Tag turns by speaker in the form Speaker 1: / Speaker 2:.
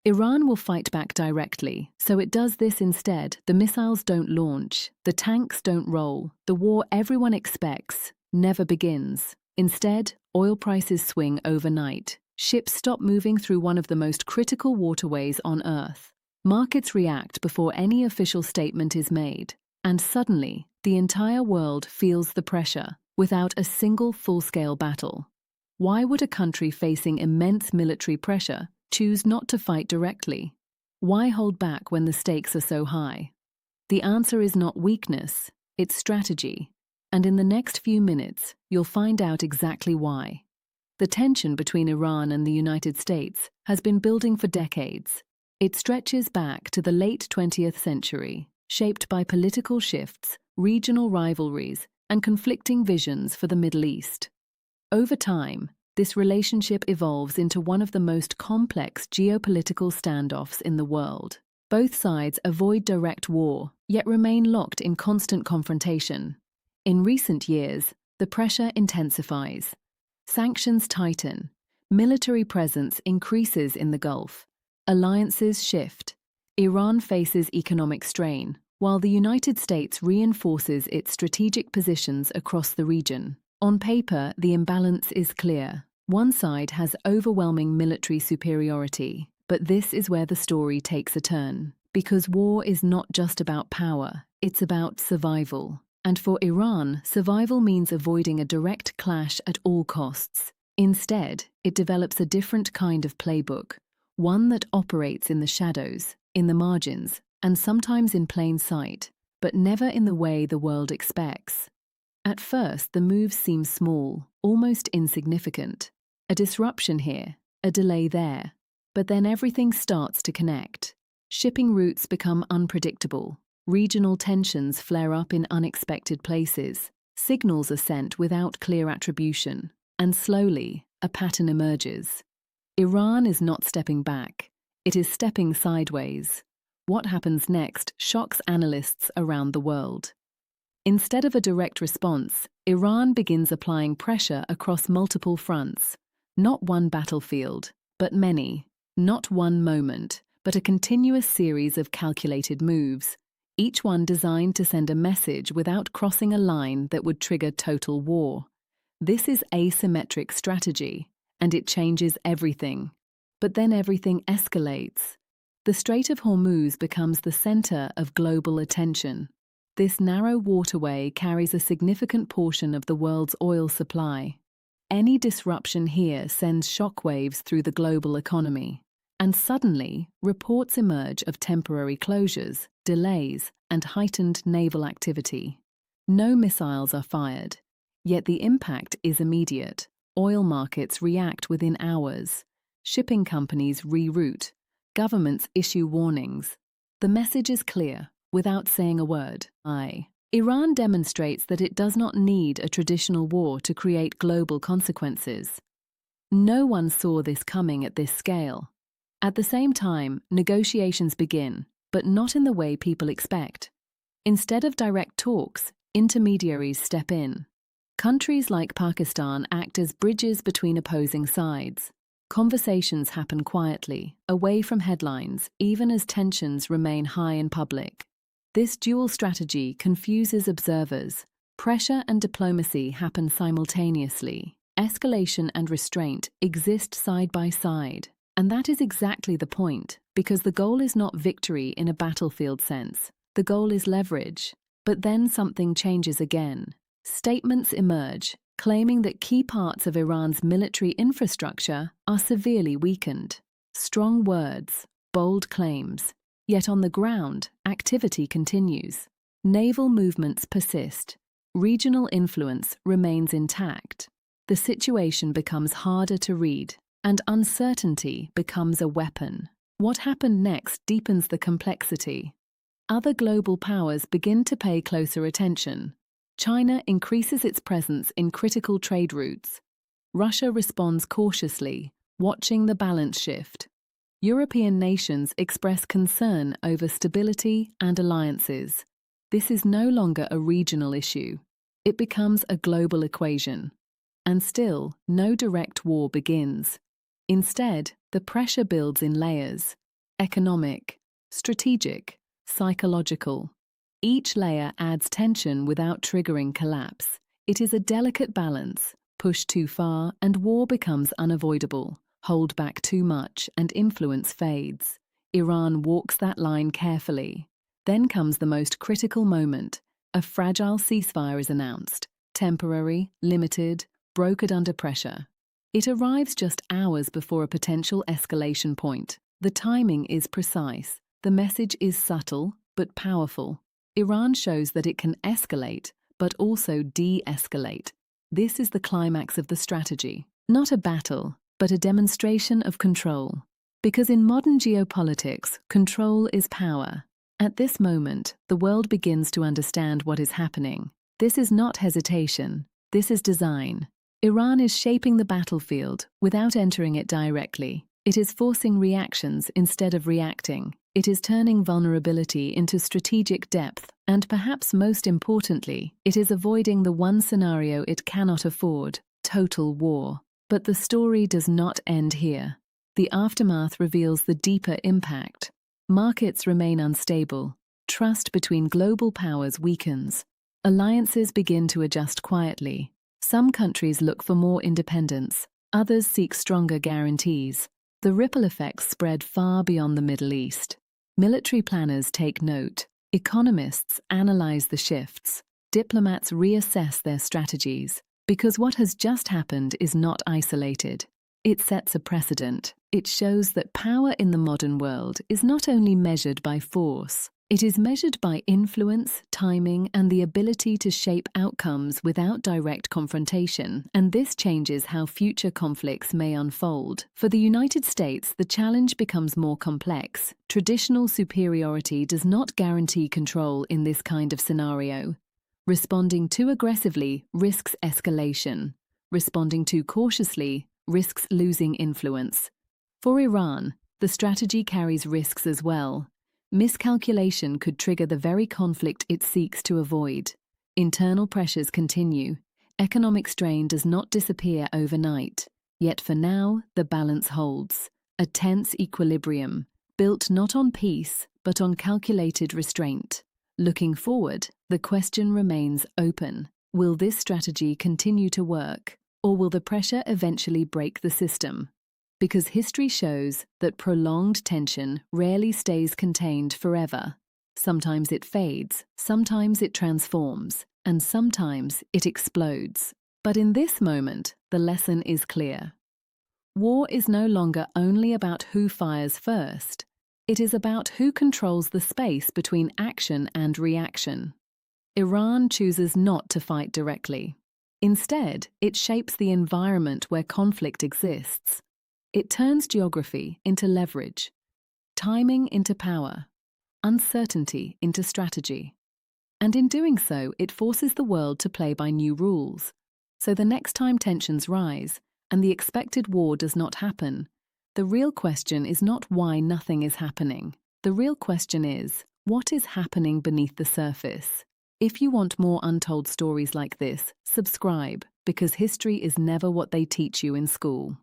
Speaker 1: Iran will fight back directly, so it does this instead. The missiles don't launch, the tanks don't roll, the war everyone expects never begins. Instead, oil prices swing overnight. Ships stop moving through one of the most critical waterways on Earth. Markets react before any official statement is made. And suddenly, the entire world feels the pressure, without a single full-scale battle. Why would a country facing immense military pressure choose not to fight directly? Why hold back when the stakes are so high? The answer is not weakness, it's strategy. And in the next few minutes, you'll find out exactly why. The tension between Iran and the United States has been building for decades. It stretches back to the late 20th century, shaped by political shifts, regional rivalries, and conflicting visions for the Middle East. Over time, this relationship evolves into one of the most complex geopolitical standoffs in the world. Both sides avoid direct war, yet remain locked in constant confrontation. In recent years, the pressure intensifies. Sanctions tighten, military presence increases in the Gulf, alliances shift, Iran faces economic strain, while the United States reinforces its strategic positions across the region. On paper, the imbalance is clear. One side has overwhelming military superiority, but this is where the story takes a turn. Because war is not just about power, it's about survival. And for Iran, survival means avoiding a direct clash at all costs. Instead, it develops a different kind of playbook, one that operates in the shadows, in the margins, and sometimes in plain sight, but never in the way the world expects. At first, the moves seem small, almost insignificant. A disruption here, a delay there. But then everything starts to connect. Shipping routes become unpredictable. Regional tensions flare up in unexpected places. Signals are sent without clear attribution. And slowly, a pattern emerges. Iran is not stepping back. It is stepping sideways. What happens next shocks analysts around the world. Instead of a direct response, Iran begins applying pressure across multiple fronts. Not one battlefield, but many. Not one moment, but a continuous series of calculated moves, each one designed to send a message without crossing a line that would trigger total war. This is asymmetric strategy, and it changes everything. But then everything escalates. The Strait of Hormuz becomes the center of global attention. This narrow waterway carries a significant portion of the world's oil supply. Any disruption here sends shockwaves through the global economy. And suddenly, reports emerge of temporary closures, delays, and heightened naval activity. No missiles are fired, yet the impact is immediate. Oil markets react within hours. Shipping companies reroute. Governments issue warnings. The message is clear, without saying a word. Iran demonstrates that it does not need a traditional war to create global consequences. No one saw this coming at this scale. At the same time, negotiations begin, but not in the way people expect. Instead of direct talks, intermediaries step in. Countries like Pakistan act as bridges between opposing sides. Conversations happen quietly, away from headlines, even as tensions remain high in public. This dual strategy confuses observers. Pressure and diplomacy happen simultaneously. Escalation and restraint exist side by side. And that is exactly the point, because the goal is not victory in a battlefield sense. The goal is leverage. But then something changes again. Statements emerge, claiming that key parts of Iran's military infrastructure are severely weakened. Strong words, bold claims. Yet on the ground, activity continues. Naval movements persist. Regional influence remains intact. The situation becomes harder to read, and uncertainty becomes a weapon. What happened next deepens the complexity. Other global powers begin to pay closer attention. China increases its presence in critical trade routes. Russia responds cautiously, watching the balance shift. European nations express concern over stability and alliances. This is no longer a regional issue. It becomes a global equation. And still, no direct war begins. Instead, the pressure builds in layers. economic, strategic, psychological. Each layer adds tension without triggering collapse. It is a delicate balance. Push too far and war becomes unavoidable. Hold back too much and influence fades. Iran walks that line carefully. Then comes the most critical moment. A fragile ceasefire is announced. Temporary, limited, brokered under pressure. It arrives just hours before a potential escalation point. The timing is precise. The message is subtle but powerful. Iran shows that it can escalate, but also de-escalate. This is the climax of the strategy. Not a battle, but a demonstration of control. Because in modern geopolitics, control is power. At this moment, the world begins to understand what is happening. This is not hesitation. This is design. Iran is shaping the battlefield without entering it directly. It is forcing reactions instead of reacting. It is turning vulnerability into strategic depth, and perhaps most importantly, it is avoiding the one scenario it cannot afford: total war. But the story does not end here. The aftermath reveals the deeper impact. Markets remain unstable. Trust between global powers weakens. Alliances begin to adjust quietly. Some countries look for more independence. Others seek stronger guarantees. The ripple effects spread far beyond the Middle East. Military planners take note. Economists analyze the shifts. Diplomats reassess their strategies. Because what has just happened is not isolated. It sets a precedent. It shows that power in the modern world is not only measured by force, it is measured by influence, timing, and the ability to shape outcomes without direct confrontation, and this changes how future conflicts may unfold. For the United States, the challenge becomes more complex. Traditional superiority does not guarantee control in this kind of scenario. Responding too aggressively risks escalation. Responding too cautiously risks losing influence. For Iran, the strategy carries risks as well. Miscalculation could trigger the very conflict it seeks to avoid. Internal pressures continue. Economic strain does not disappear overnight. Yet for now, the balance holds. A tense equilibrium, built not on peace, but on calculated restraint. Looking forward, the question remains open. Will this strategy continue to work, or will the pressure eventually break the system? Because history shows that prolonged tension rarely stays contained forever. Sometimes it fades, sometimes it transforms, and sometimes it explodes. But in this moment, the lesson is clear. War is no longer only about who fires first. It is about who controls the space between action and reaction. Iran chooses not to fight directly. Instead, it shapes the environment where conflict exists. It turns geography into leverage, timing into power, uncertainty into strategy. And in doing so, it forces the world to play by new rules. So the next time tensions rise and the expected war does not happen, the real question is not why nothing is happening. The real question is, what is happening beneath the surface? If you want more untold stories like this, subscribe, because history is never what they teach you in school.